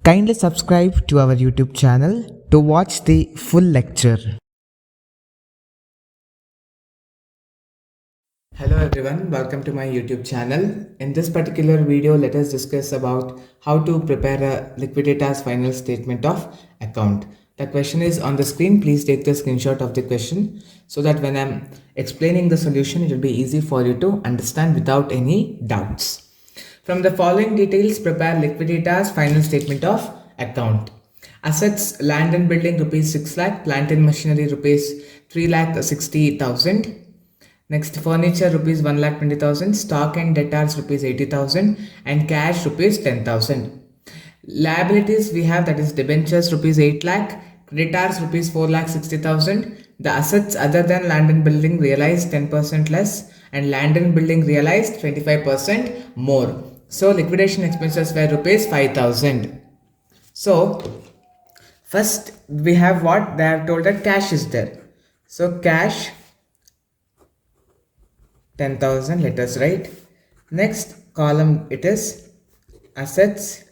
Kindly subscribe to our YouTube channel to watch the full lecture. Hello everyone, welcome to my YouTube channel. In this particular video, let us discuss about how to prepare a liquidator's final statement of account. The question is on the screen. Please take the screenshot of the question so that when I'm explaining the solution, it will be easy for you to understand without any doubts. From the following details, prepare liquidator's final statement of account. Assets, land and building rupees 6 lakh, plant and machinery rupees 3 lakh 60,000. Next, furniture rupees 1 lakh 20,000, stock and debtors rupees 80,000, and cash rupees 10,000. Liabilities we have, that is debentures rupees 8 lakh, creditors rupees 4 lakh 60,000. The assets other than land and building realized 10% less, and land and building realized 25% more. So liquidation expenses were rupees 5,000. So first we have what they have told that cash is there. So cash 10,000, let us write. Next column it is assets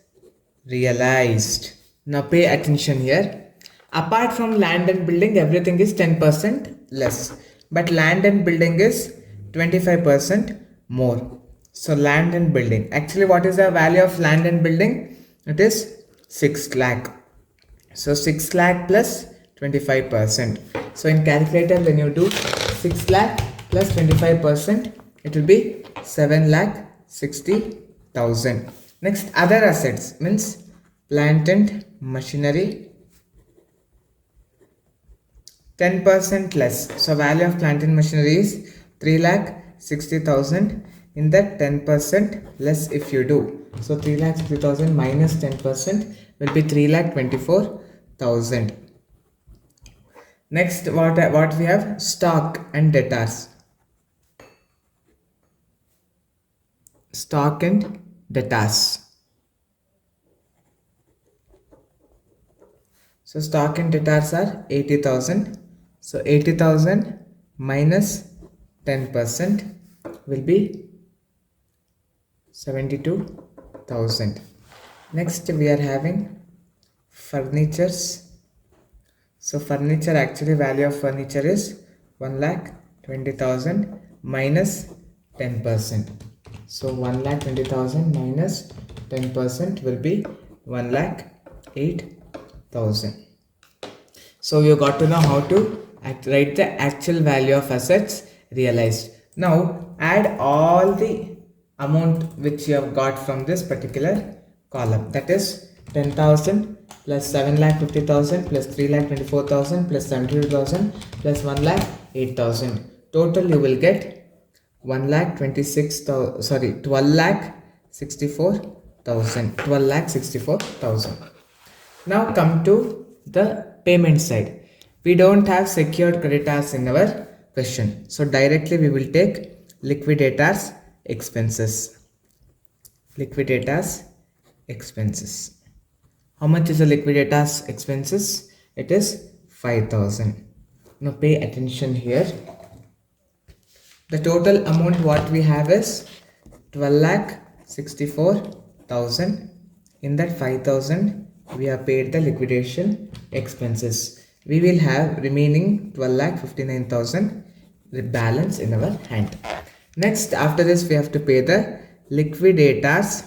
realized. Now pay attention here. Apart from land and building, everything is 10% less, but land and building is 25% more. So land and building, actually what is the value of land and building? It is 6 lakh. So 6 lakh plus 25%. So in calculator, when you do 6 lakh plus 25%, it will be 7 lakh 60,000. Next, other assets means plant and machinery 10% less. So value of plant and machinery is 3 lakh 60,000. In that 10% less if you do. So 3 lakh 60,000 minus 10% will be 3 lakh 24,000. Next, what we have? Stock and debtors. Stock and debtors. So stock and debtors are 80,000. So 80,000 minus 10% will be 72,000. Next we are having furnitures. So furniture, actually value of furniture is 1 lakh 20,000 minus 10%. So 1 lakh 20,000 minus 10% will be 1 lakh 8,000. So you got to know how to write the actual value of assets realized. Now add all the amount which you have got from this particular column, that is 10,000 plus 7 lakh 50,000 plus 3 lakh 24,000 plus 72,000 plus 1 lakh 8,000. Total you will get 1 lakh 26,000, sorry, 12 lakh 64,000. 12 lakh 64,000. Now come to the payment side. We don't have secured creditors in our question, so directly we will take liquidators expenses. Liquidators expenses. How much is the liquidators expenses? It is 5,000. Now pay attention here. The total amount what we have is 12 lakh 64,000. In that 5,000 we have paid the liquidation expenses. We will have remaining 12 lakh 59,000 balance in our hand. Next, after this we have to pay the liquidators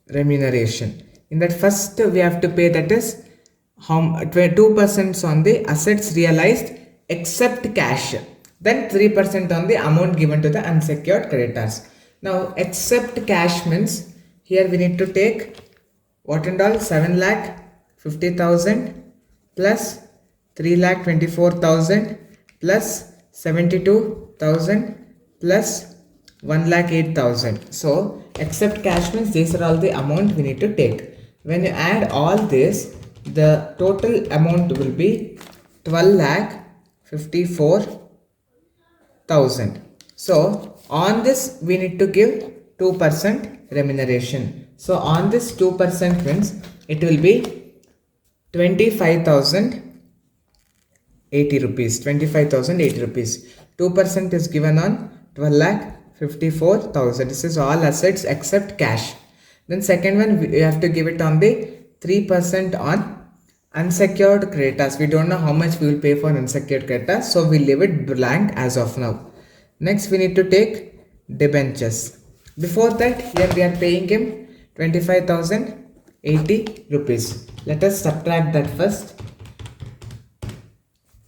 remuneration. In that first we have to pay, that is 2% on the assets realized except cash, then 3% on the amount given to the unsecured creditors. Now except cash means here we need to take what and all? 7 lakh 50,000 plus 3 lakh 24,000 plus 72,000 plus 1 lakh 8,000. So except cash means these are all the amount we need to take. When you add all this, the total amount will be 12 lakh 54,000. So on this we need to give 2% remuneration. So on this 2% means it will be 25,080 rupees. 25,080 rupees. 2% is given on 12 lakh 54,000. This is all assets except cash. Then second one, we have to give it on the 3% on unsecured creditors. We don't know how much we will pay for unsecured creditors, so we leave it blank as of now. Next, we need to take debentures. Before that, here we are paying him 25,080 rupees. Let us subtract that first.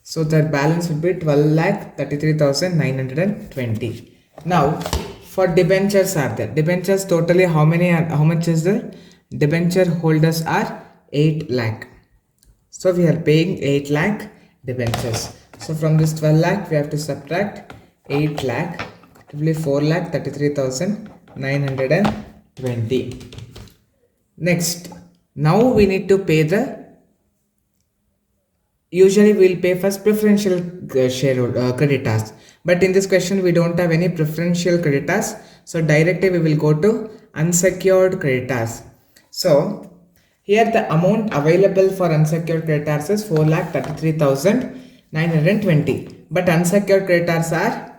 So that balance would be 12,33,920. Now, for debentures are there. Debentures totally how much is there? Debenture holders are 8 lakh. So we are paying 8 lakh debentures. So from this 12 lakh, we have to subtract 8 lakh. It will be 4,33,920. Next, now we need to pay the. Usually we will pay first preferential creditors, but in this question we don't have any preferential creditors, so directly we will go to unsecured creditors. So here the amount available for unsecured creditors is 4,33,920, but unsecured creditors are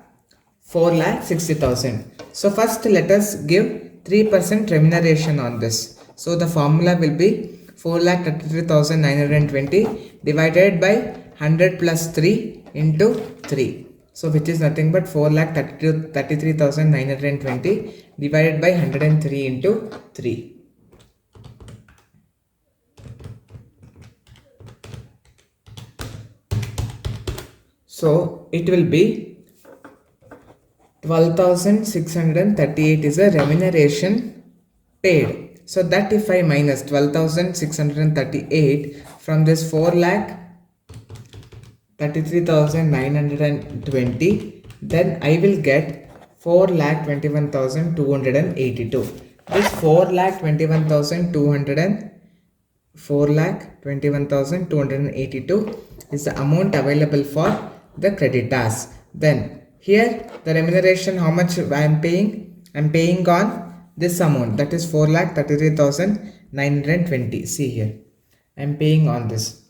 4,60,000. So first let us give 3% remuneration on this. So the formula will be 4,33,920 divided by 100 plus 3 into 3. So which is nothing but 4,33,920 divided by 103 into 3. So it will be 12,638 is a remuneration paid. So that if I minus 12,638 from this 4,33,920, then I will get 4,21,282. This 4,21,282 is the amount available for the creditors. Then here the remuneration, how much I am paying? I am paying on this amount, that is 4,33,920. See here, I am paying on this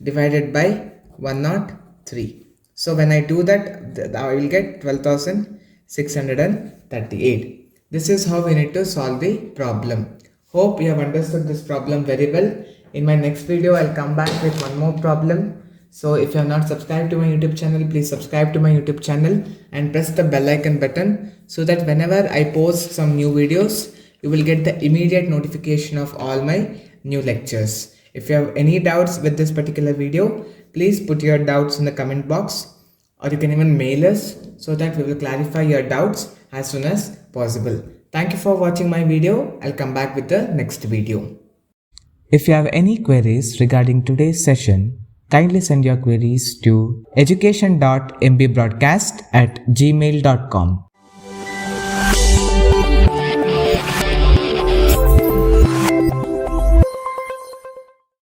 divided by 103. So when I do that, I will get 12,638. This is how we need to solve the problem. Hope you have understood this problem very well. In my next video, I'll come back with one more problem. So if you have not subscribed to my YouTube channel, please subscribe to my YouTube channel and press the bell icon button so that whenever I post some new videos, you will get the immediate notification of all my new lectures. If you have any doubts with this particular video, please put your doubts in the comment box, or you can even mail us so that we will clarify your doubts as soon as possible. Thank you for watching my video. I'll come back with the next video. If you have any queries regarding today's session, kindly send your queries to education.mbroadcast@gmail.com.